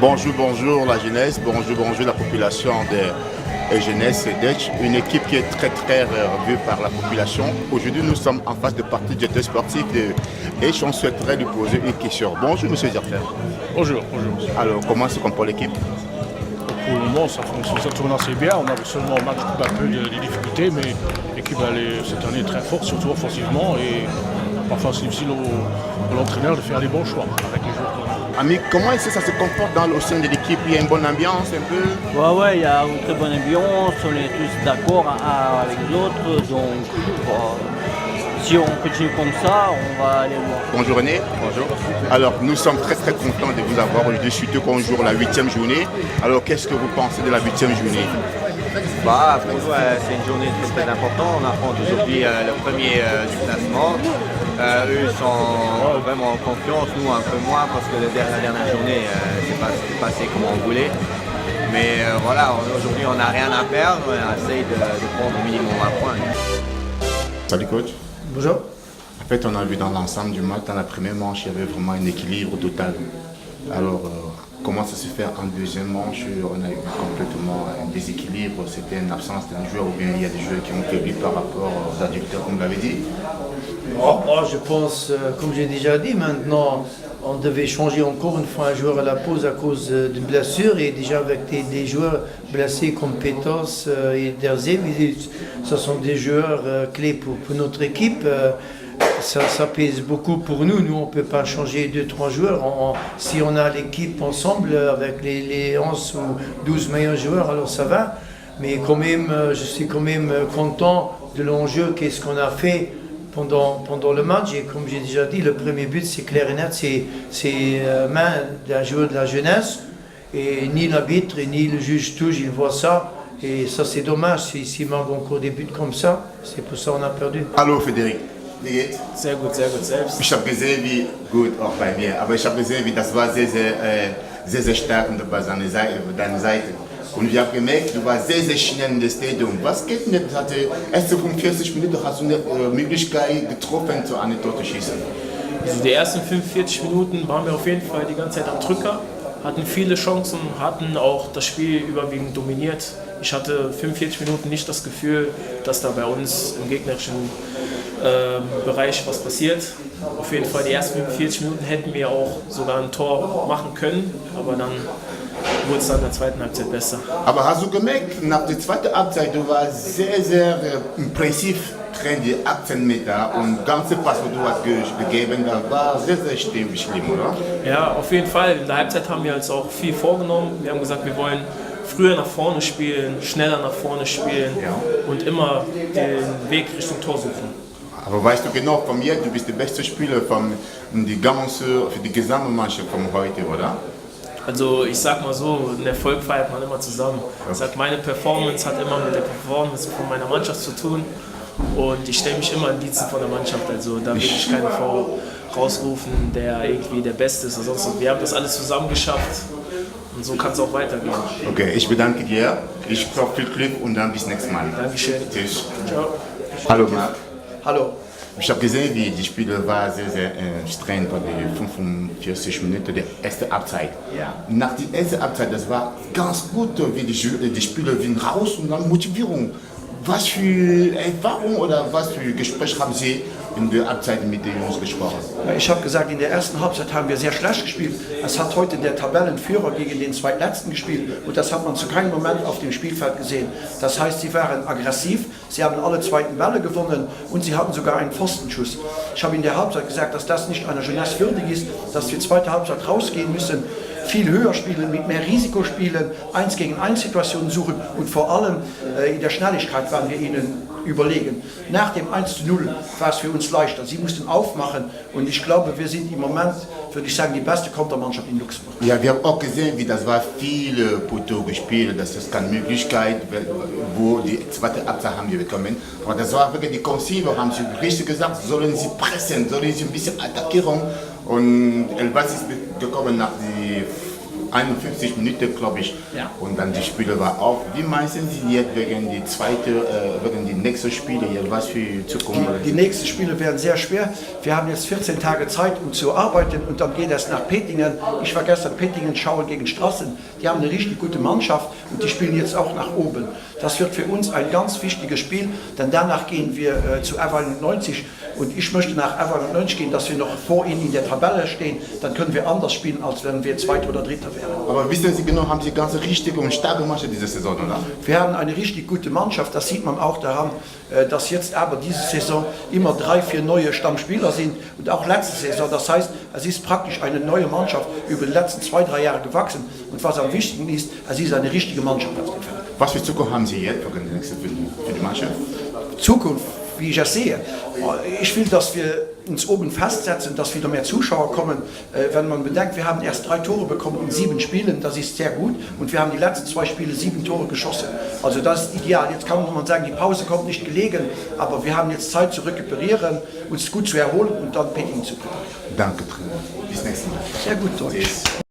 Bonjour la jeunesse, bonjour la population de jeunesse d'Etch, une équipe qui est très revue par la population. Aujourd'hui, nous sommes en face de partie directeur sportif de Etch. On souhaiterait lui poser une question. Bonjour monsieur Zerfer. Bonjour. Alors, comment se comporte l'équipe? Pour le moment, ça tourne assez bien. On avait seulement un match un peu de difficultés, mais l'équipe cette année est très forte, surtout offensivement. Et parfois, c'est difficile pour l'entraîneur de faire les bons choix avec les joueurs. Ami, comment est-ce que ça se comporte au sein de l'équipe? Il y a une bonne ambiance un peu? Ouais, il y a une très bonne ambiance, on est tous d'accord avec les autres, donc si on continue comme ça, on va aller loin. Bonjour René. Bonjour. Alors, nous sommes très contents de vous avoir aujourd'hui, surtout qu'on joue la 8e journée. Alors, qu'est-ce que vous pensez de la 8e journée? Pour nous, c'est une journée très importante. On affronte aujourd'hui le premier du classement. Eux sont vraiment en confiance, nous un peu moins parce que la dernière journée, c'est pas passé comme on voulait. Mais aujourd'hui on n'a rien à perdre, on essaye de prendre au minimum un point. Salut coach. Bonjour. En fait, on a vu dans l'ensemble du match, dans la première manche, il y avait vraiment un équilibre total. Alors, comment ça se fait en deuxième manche? On a eu complètement un déséquilibre, c'était une absence d'un joueur ou bien il y a des joueurs qui ont faibli par rapport aux adducteurs, comme vous l'avez dit? Je pense, comme j'ai déjà dit, maintenant, on devait changer encore une fois un joueur à la pause à cause d'une blessure et déjà avec des joueurs blessés comme Pétos et Derzé, ce sont des joueurs clés pour notre équipe. Ça pèse beaucoup pour nous. Nous, on ne peut pas changer 2-3 joueurs. Si on a l'équipe ensemble avec les 11 ou 12 meilleurs joueurs, alors ça va. Mais quand même, je suis quand même content de l'enjeu, qu'est-ce qu'on a fait pendant le match. Et comme j'ai déjà dit, le premier but, c'est clair et net, c'est main d'un joueur de la jeunesse. Et ni l'arbitre ni le juge touche, ils voient ça. Et ça, c'est dommage s'il manque encore des buts comme ça. C'est pour ça qu'on a perdu. Allô Frédéric. Sehr gut, selbst. Ich habe gesehen, wie gut auch bei mir, aber ich habe gesehen, wie das war sehr stark deine Seite. Und wir haben gemerkt, du warst sehr schnell in das Stadion. Was geht denn? Erste 45 Minuten hast du eine Möglichkeit getroffen, zu einem Tor zu schießen. Also die ersten 45 Minuten waren wir auf jeden Fall die ganze Zeit am Drücker, hatten viele Chancen, hatten auch das Spiel überwiegend dominiert. Ich hatte 45 Minuten nicht das Gefühl, dass da bei uns im gegnerischen Bereich was passiert. Auf jeden Fall die ersten 45 Minuten hätten wir auch sogar ein Tor machen können, aber dann wurde es dann in der zweiten Halbzeit besser. Aber hast du gemerkt, nach der zweiten Halbzeit, du warst sehr impressiv drin, die 18 Meter und ganze Pass, wo du hast gegeben, das war sehr schlimm, oder? Ja, auf jeden Fall. In der Halbzeit haben wir uns auch viel vorgenommen. Wir haben gesagt, wir wollen früher nach vorne spielen, schneller nach vorne spielen und immer den Weg Richtung Tor suchen. Aber weißt du genau von mir, du bist der beste Spieler für die gesamte Mannschaft von heute, oder? Also ich sag mal so, einen Erfolg feiert man immer zusammen. Ich sag, meine Performance hat immer mit der Performance von meiner Mannschaft zu tun und ich stelle mich immer in Diensten von der Mannschaft. Also da will ich keinen rausrufen, der irgendwie der Beste ist oder sonst was. Wir haben das alles zusammen geschafft und so kann es auch weitergehen. Okay, ich bedanke dir, ich brauche viel Glück und dann bis nächstes Mal. Dankeschön. Tschüss. Ciao. Hallo Marc. Hallo. Ich habe gesehen, wie die Spiele war sehr streng bei den 45 Minuten der ersten Halbzeit. Ja. Nach der ersten Halbzeit, das war ganz gut, wie die Spieler raus und dann Motivierung. Was für Erfahrung oder was für Gespräche haben Sie in der Halbzeit mit den Jungs gesprochen? Ich habe gesagt, in der ersten Halbzeit haben wir sehr schlecht gespielt. Es hat heute der Tabellenführer gegen den zweitletzten gespielt und das hat man zu keinem Moment auf dem Spielfeld gesehen. Das heißt, sie waren aggressiv, sie haben alle zweiten Bälle gewonnen und sie hatten sogar einen Pfostenschuss. Ich habe in der Halbzeit gesagt, dass das nicht einer Jeunesse würdig ist, dass wir zweite Halbzeit rausgehen müssen, viel höher spielen, mit mehr Risiko spielen, 1 gegen 1 Situationen suchen und vor allem in der Schnelligkeit waren wir ihnen überlegen. Nach dem 1:0 war es für uns leichter. Sie mussten aufmachen und ich glaube, wir sind im Moment, würde ich sagen, die beste Kontermannschaft in Luxemburg. Ja, wir haben auch gesehen, wie das war viele Poteau gespielt, das ist keine Möglichkeit, wo die zweite Halbzeit haben wir bekommen. Aber das war wirklich die Consigne, haben sie richtig gesagt, sollen sie pressen, sollen sie ein bisschen attackieren. Und Elbas ist gekommen nach der 51 Minuten, glaube ich. Ja. Und dann die Spiele war auch. Wie meinen Sie jetzt wegen die nächsten Spiele hier? Was für Zukunft? Die nächsten Spiele werden sehr schwer. Wir haben jetzt 14 Tage Zeit, um zu arbeiten und dann geht es nach Pettingen. Ich war gestern Pettingen schauen gegen Strassen. Die haben eine richtig gute Mannschaft und die spielen jetzt auch nach oben. Das wird für uns ein ganz wichtiges Spiel, denn danach gehen wir zu Avalon 90 und ich möchte nach Avalon 90 gehen, dass wir noch vor ihnen in der Tabelle stehen. Dann können wir anders spielen, als wenn wir Zweiter oder Dritter wären. Aber wissen Sie genau, haben Sie ganz richtige und starke Mannschaft diese Saison, oder? Wir haben eine richtig gute Mannschaft, das sieht man auch daran, dass jetzt aber diese Saison immer 3, 4 neue Stammspieler sind und auch letzte Saison. Das heißt, es ist praktisch eine neue Mannschaft über die letzten 2, 3 Jahre gewachsen und was am wichtigsten ist, es ist eine richtige Mannschaft auf dem Feld. Was für Zukunft haben Sie jetzt für die Mannschaft? Zukunft, wie ich das sehe. Ich will, dass wir uns oben festsetzen, dass wieder mehr Zuschauer kommen. Wenn man bedenkt, wir haben erst 3 Tore bekommen in 7 Spielen, das ist sehr gut. Und wir haben die letzten 2 Spiele 7 Tore geschossen. Also das ist ideal. Jetzt kann man sagen, die Pause kommt nicht gelegen, aber wir haben jetzt Zeit zu rekuperieren, uns gut zu erholen und dann Peking zu präparieren. Danke, Trainer. Bis nächstes Mal. Sehr gut, Deutsch.